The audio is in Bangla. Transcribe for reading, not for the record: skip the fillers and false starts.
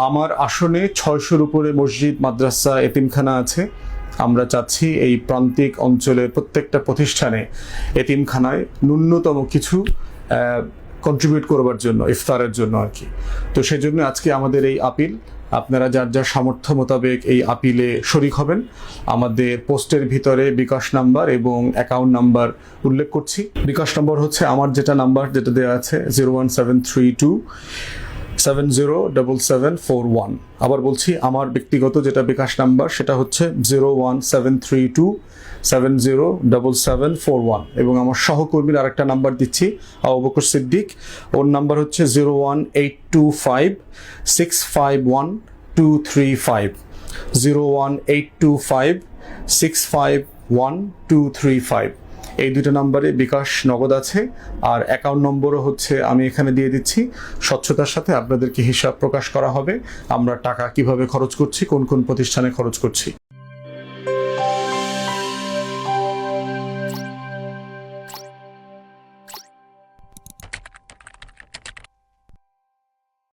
আমার আসনে 600-র উপরে মসজিদ, মাদ্রাসা, এতিমখানা আছে। আমরা চাচ্ছি এই প্রান্তিক অঞ্চলের প্রত্যেকটা প্রতিষ্ঠানে এতিমখানায় ন্যূনতম কিছু কন্ট্রিবিউট করবার জন্য, ইফতারের জন্য আর কি। তো সেজন্য আজকে আমাদের এই আপিল। আপনারা যার যার সামর্থ্য মোতাবেক এই আপিলে শরিক হবেন। আমাদের পোস্টের ভিতরে বিকাশ নাম্বার এবং অ্যাকাউন্ট নাম্বার উল্লেখ করছি। বিকাশ নম্বর হচ্ছে আমার যেটা দেওয়া আছে 01732 707741। আবার বলছি, আমার ব্যক্তিগত যেটা বিকাশ নাম্বার সেটা হচ্ছে 01732 707741। এবং আমার সহকর্মীর আরেকটা নাম্বার দিচ্ছি, আবু বকর সিদ্দিক। ওর নাম্বার হচ্ছে 01825 651235। 01825 651235। এই দুটো নাম্বারে বিকাশ নগদ আছে। আর অ্যাকাউন্ট নম্বরও হচ্ছে আমি এখানে দিয়ে দিচ্ছি। স্বচ্ছতার সাথে আপনাদেরকে হিসাব প্রকাশ করা হবে আমরা টাকা কিভাবে খরচ করছি, কোন কোন প্রতিষ্ঠানে খরচ করছি।